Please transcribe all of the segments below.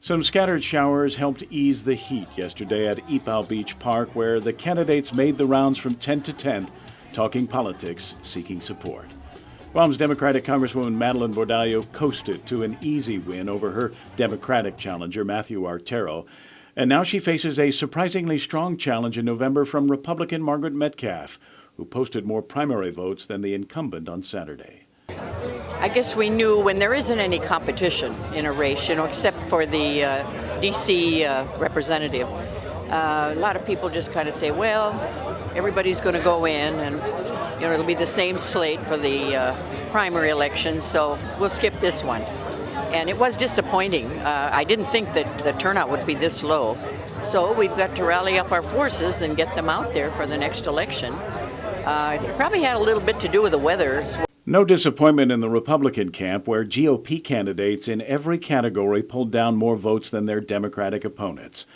Some scattered showers helped ease the heat yesterday at Ipoh Beach Park, where the candidates made the rounds from tent to tent, talking politics, seeking support. Guam's Democratic Congresswoman Madeline Bordallo coasted to an easy win over her Democratic challenger, Matthew Artero. And now she faces a surprisingly strong challenge in November from Republican Margaret Metcalf, who posted more primary votes than the incumbent on Saturday. I guess we knew when there isn't any competition in a race, except for the D.C. representative. A lot of people just kind of say, well, everybody's going to go in and, it'll be the same slate for the primary election, so we'll skip this one. And it was disappointing. I didn't think that the turnout would be this low. So we've got to rally up our forces and get them out there for the next election. It probably had a little bit to do with the weather as well. No disappointment in the Republican camp, where GOP candidates in every category pulled down more votes than their Democratic opponents.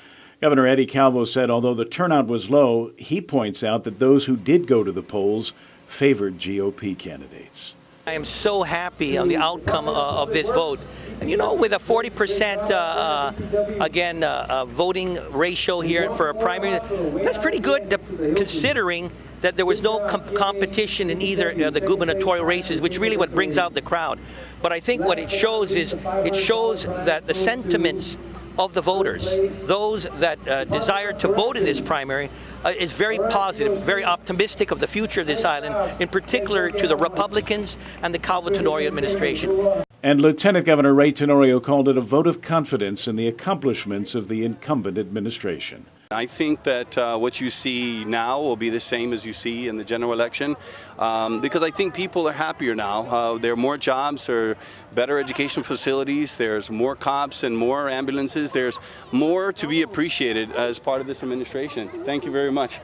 Governor Eddie Calvo said although the turnout was low, he points out that those who did go to the polls favored GOP candidates. I am so happy on the outcome of this vote. And with a 40% voting ratio here for a primary, that's pretty good considering that there was no competition in either the gubernatorial races, which really what brings out the crowd. But I think what it shows is that the sentiments of the voters, those that desire to vote in this primary, is very positive, very optimistic of the future of this island, in particular to the Republicans and the Calvo Tenorio administration. And Lieutenant Governor Ray Tenorio called it a vote of confidence in the accomplishments of the incumbent administration. I think that what you see now will be the same as you see in the general election, because I think people are happier now. There are more jobs, there are better education facilities, there's more cops and more ambulances, there's more to be appreciated as part of this administration. Thank you very much.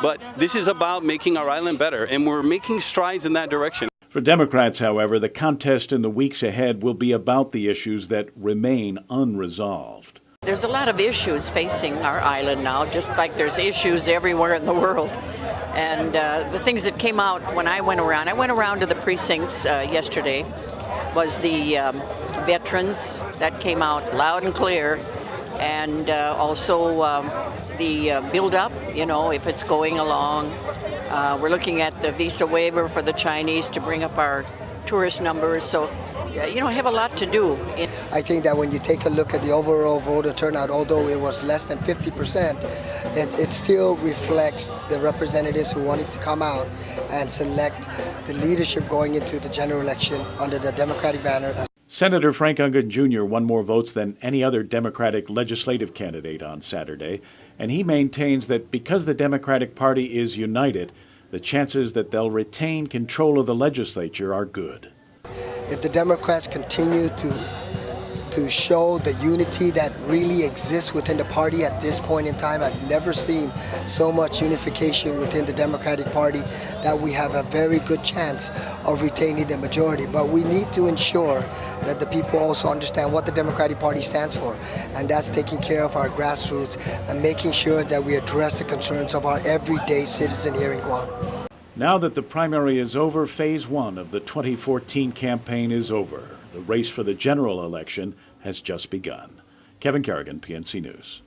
But this is about making our island better, and we're making strides in that direction. For Democrats, however, the contest in the weeks ahead will be about the issues that remain unresolved. There's a lot of issues facing our island now, just like there's issues everywhere in the world. And the things that came out when I went around to the precincts yesterday, was the veterans. That came out loud and clear. And also the build-up, if it's going along. We're looking at the visa waiver for the Chinese to bring up our tourist numbers. So, I have a lot to do. I think that when you take a look at the overall voter turnout, although it was less than 50%, it still reflects the representatives who wanted to come out and select the leadership going into the general election under the Democratic banner. Senator Frank Ungern Jr. won more votes than any other Democratic legislative candidate on Saturday, and he maintains that because the Democratic Party is united, the chances that they'll retain control of the legislature are good. If the Democrats continue to show the unity that really exists within the party at this point in time, I've never seen so much unification within the Democratic Party that we have a very good chance of retaining the majority. But we need to ensure that the people also understand what the Democratic Party stands for, and that's taking care of our grassroots and making sure that we address the concerns of our everyday citizen here in Guam. Now that the primary is over, phase one of the 2014 campaign is over. The race for the general election has just begun. Kevin Kerrigan, PNC News.